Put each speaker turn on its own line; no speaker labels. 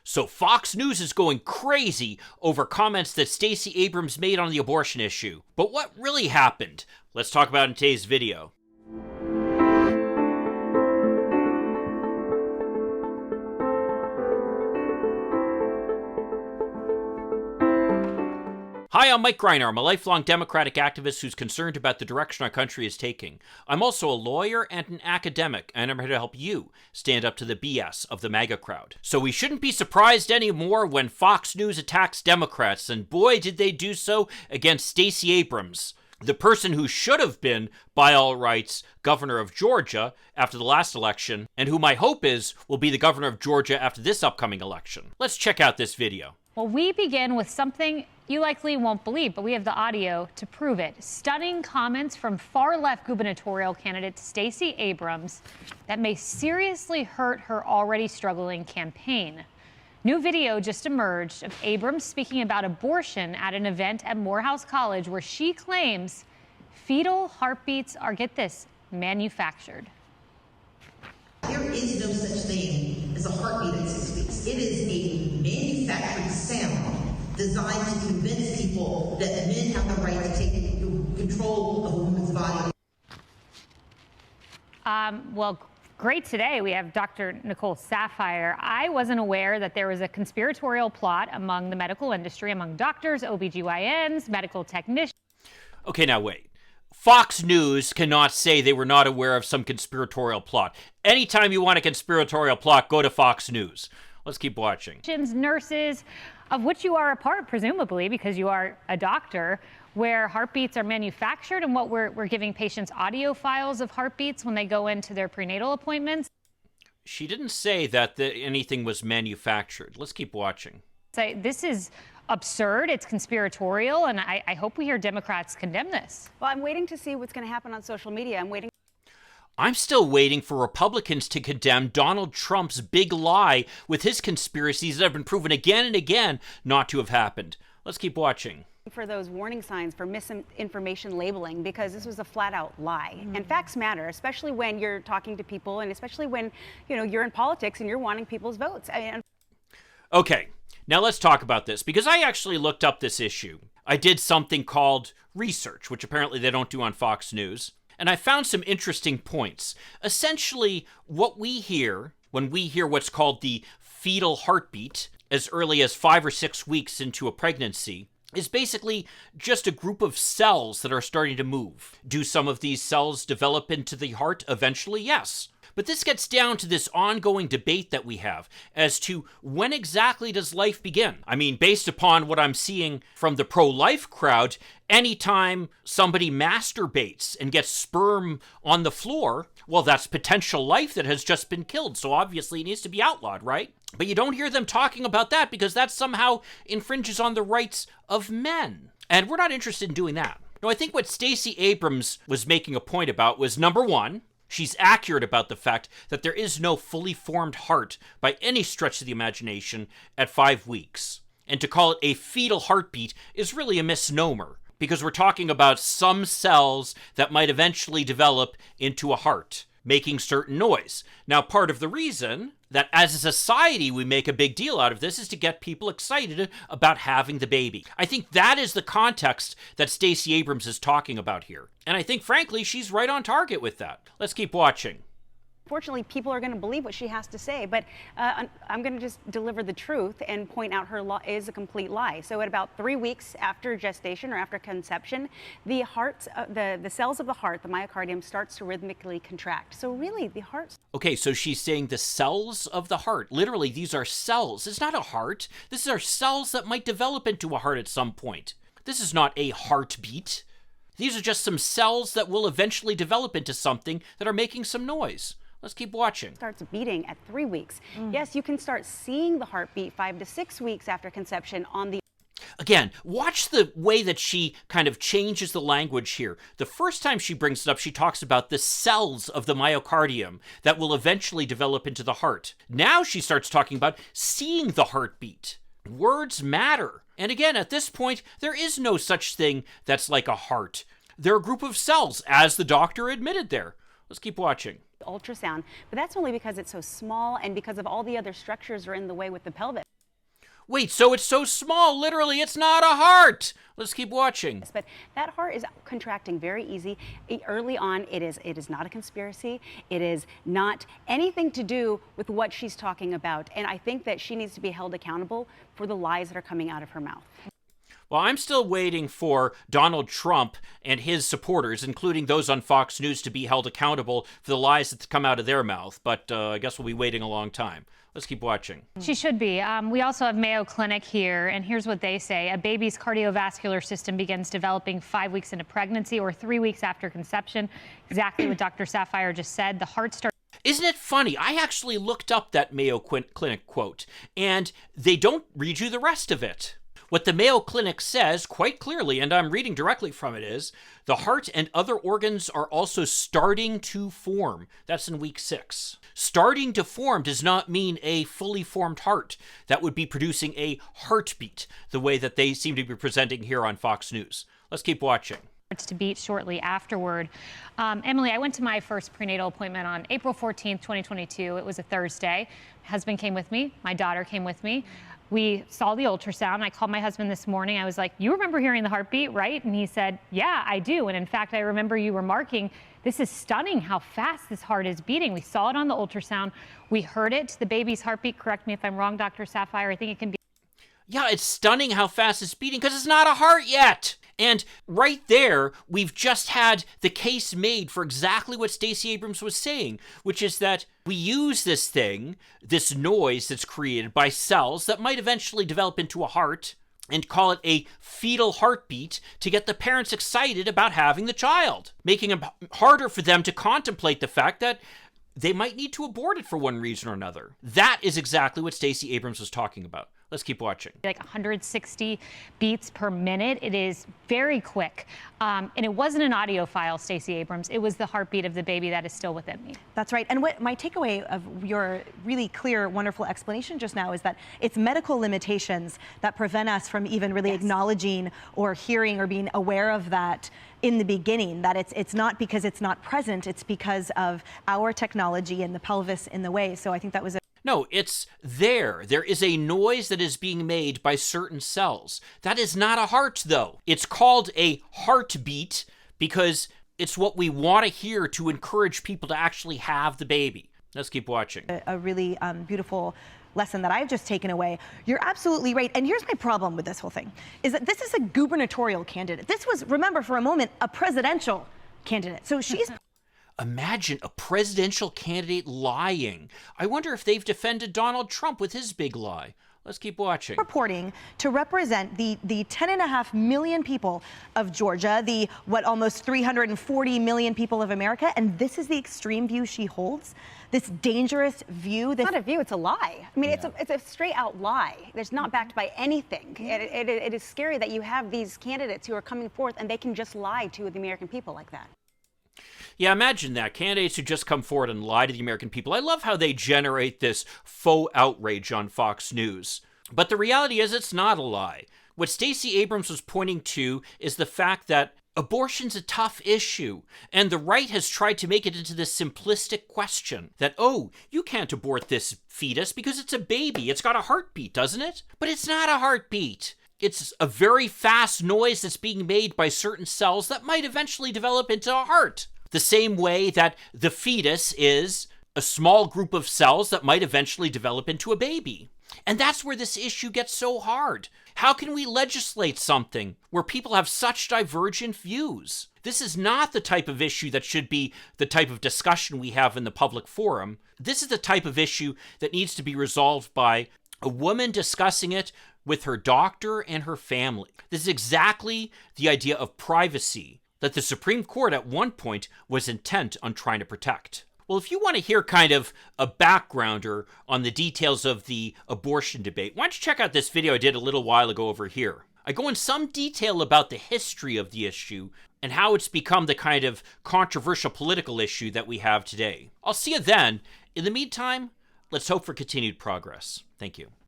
So Fox News is going crazy over comments that Stacey Abrams made on the abortion issue. But what really happened? Let's talk about it in today's video. Hi, I'm Mike Greiner. I'm a lifelong Democratic activist who's concerned about the direction our country is taking. I'm also a lawyer and an academic, and I'm here to help you stand up to the BS of the MAGA crowd. So we shouldn't be surprised anymore when Fox News attacks Democrats, and boy did they do so against Stacey Abrams, the person who should have been, by all rights, governor of Georgia after the last election, and who my hope is will be the governor of Georgia after this upcoming election. Let's check out this video.
Well, we begin with something you likely won't believe, but we have the audio to prove it. Stunning comments from far-left gubernatorial candidate Stacey Abrams that may seriously hurt her already struggling campaign. New video just emerged of Abrams speaking about abortion at an event at Morehouse College where she claims fetal heartbeats are, get this, manufactured.
There is no such thing as a heartbeat at 6 weeks. It is a manufactured sound designed to convince people that men have the right to take control of a woman's body.
Well, great today. We have Dr. Nicole Saphier. I wasn't aware that there was a conspiratorial plot among the medical industry, among doctors, OBGYNs, medical technicians.
Okay, now wait. Fox News cannot say they were not aware of some conspiratorial plot. Anytime you want a conspiratorial plot, go to Fox News. Let's keep watching.
Nurses, of which you are a part, presumably, because you are a doctor, where heartbeats are manufactured and what we're giving patients audio files of heartbeats when they go into their prenatal appointments.
She didn't say that anything was manufactured. Let's keep watching.
Say, this is absurd, it's conspiratorial, and I hope we hear Democrats condemn this.
Well, I'm waiting to see what's going to happen on social media.
I'm still waiting for Republicans to condemn Donald Trump's big lie with his conspiracies that have been proven again and again not to have happened. Let's keep watching.
For those warning signs for misinformation labeling, because this was a flat-out lie. And facts matter, especially when you're talking to people and especially when, you're in politics and you're wanting people's votes.
Okay. Now let's talk about this, because I actually looked up this issue. I did something called research, which apparently they don't do on Fox News, and I found some interesting points. Essentially, what we hear when we hear what's called the fetal heartbeat as early as 5 or 6 weeks into a pregnancy is basically just a group of cells that are starting to move. Do some of these cells develop into the heart eventually? Yes. But this gets down to this ongoing debate that we have as to when exactly does life begin? I mean, based upon what I'm seeing from the pro-life crowd, anytime somebody masturbates and gets sperm on the floor, well, that's potential life that has just been killed. So obviously it needs to be outlawed, right? But you don't hear them talking about that because that somehow infringes on the rights of men. And we're not interested in doing that. No, I think what Stacey Abrams was making a point about was, number one, she's accurate about the fact that there is no fully formed heart by any stretch of the imagination at 5 weeks. And to call it a fetal heartbeat is really a misnomer, because we're talking about some cells that might eventually develop into a heart, making certain noise. Now, part of the reason that as a society we make a big deal out of this is to get people excited about having the baby. I think that is the context that Stacey Abrams is talking about here. And I think, frankly, she's right on target with that. Let's keep watching.
Fortunately, people are going to believe what she has to say, but I'm going to just deliver the truth and point out her law is a complete lie. So at about 3 weeks after gestation or after conception, the cells of the heart, the myocardium, starts to rhythmically contract. So really, the heart...
Okay, so she's saying the cells of the heart. Literally, these are cells. It's not a heart. These are cells that might develop into a heart at some point. This is not a heartbeat. These are just some cells that will eventually develop into something that are making some noise. Let's keep watching.
Starts beating at 3 weeks. Yes, you can start seeing the heartbeat 5 to 6 weeks after conception on the...
Again, watch the way that she kind of changes the language here. The first time she brings it up, she talks about the cells of the myocardium that will eventually develop into the heart. Now she starts talking about seeing the heartbeat. Words matter. And again, at this point, there is no such thing that's like a heart. They're a group of cells, as the doctor admitted there. Let's keep watching.
Ultrasound, but that's only because it's so small and because of all the other structures are in the way with the pelvis.
Wait, so it's so small, literally, it's not a heart. Let's keep watching.
But that heart is contracting very easy. Early on, it is not a conspiracy. It is not anything to do with what she's talking about. And I think that she needs to be held accountable for the lies that are coming out of her mouth.
Well, I'm still waiting for Donald Trump and his supporters, including those on Fox News, to be held accountable for the lies that come out of their mouth. But I guess we'll be waiting a long time. Let's keep watching.
She should be. We also have Mayo Clinic here, and here's what they say. A baby's cardiovascular system begins developing 5 weeks into pregnancy or 3 weeks after conception. Exactly what Dr. Sapphire just said. The heart starts...
Isn't it funny? I actually looked up that Mayo Clinic quote, and they don't read you the rest of it. What the Mayo Clinic says quite clearly, and I'm reading directly from it, is the heart and other organs are also starting to form. That's in week 6. Starting to form does not mean a fully formed heart that would be producing a heartbeat, the way that they seem to be presenting here on Fox News. Let's keep watching.
To beat shortly afterward. Emily, I went to my first prenatal appointment on April 14th, 2022. It was a Thursday. My husband came with me. My daughter came with me. We saw the ultrasound. I called my husband this morning. I was like, you remember hearing the heartbeat, right? And he said, yeah, I do. And in fact, I remember you remarking, this is stunning how fast this heart is beating. We saw it on the ultrasound. We heard it, the baby's heartbeat. Correct me if I'm wrong, Dr. Sapphire. I think it can be.
Yeah, it's stunning how fast it's beating because it's not a heart yet. And right there, we've just had the case made for exactly what Stacey Abrams was saying, which is that we use this thing, this noise that's created by cells that might eventually develop into a heart, and call it a fetal heartbeat to get the parents excited about having the child, making it harder for them to contemplate the fact that they might need to abort it for one reason or another. That is exactly what Stacey Abrams was talking about. Let's keep watching.
Like 160 beats per minute. It is very quick. And it wasn't an audio file, Stacey Abrams. It was the heartbeat of the baby that is still within me.
That's right. And what my takeaway of your really clear, wonderful explanation just now is that it's medical limitations that prevent us from even really acknowledging or hearing or being aware of that in the beginning, that it's not because it's not present, it's because of our technology and the pelvis in the way. So I think that was
No, it's there. There is a noise that is being made by certain cells. That is not a heart, though. It's called a heartbeat because it's what we want to hear to encourage people to actually have the baby. Let's keep watching.
a really beautiful lesson that I've just taken away. You're absolutely right. And here's my problem with this whole thing, is that this is a gubernatorial candidate. This was, remember for a moment, a presidential candidate. So she's...
Imagine a presidential candidate lying. I wonder if they've defended Donald Trump with his big lie. Let's keep watching.
Purporting to represent the 10.5 million people of Georgia, the almost 340 million people of America, and this is the extreme view she holds. This dangerous view.
It's not a view, it's a lie. I mean, it's a straight out lie. It's not backed by anything. It is scary that you have these candidates who are coming forth and they can just lie to the American people like that.
Yeah, imagine that. Candidates who just come forward and lie to the American people. I love how they generate this faux outrage on Fox News. But the reality is it's not a lie. What Stacey Abrams was pointing to is the fact that abortion's a tough issue, and the right has tried to make it into this simplistic question that, oh, you can't abort this fetus because it's a baby. It's got a heartbeat, doesn't it? But it's not a heartbeat. It's a very fast noise that's being made by certain cells that might eventually develop into a heart. The same way that the fetus is a small group of cells that might eventually develop into a baby. And that's where this issue gets so hard. How can we legislate something where people have such divergent views? This is not the type of issue that should be the type of discussion we have in the public forum. This is the type of issue that needs to be resolved by a woman discussing it with her doctor and her family. This is exactly the idea of privacy that the Supreme Court at one point was intent on trying to protect. Well, if you want to hear kind of a backgrounder on the details of the abortion debate, why don't you check out this video I did a little while ago over here. I go in some detail about the history of the issue and how it's become the kind of controversial political issue that we have today. I'll see you then. In the meantime, let's hope for continued progress. Thank you.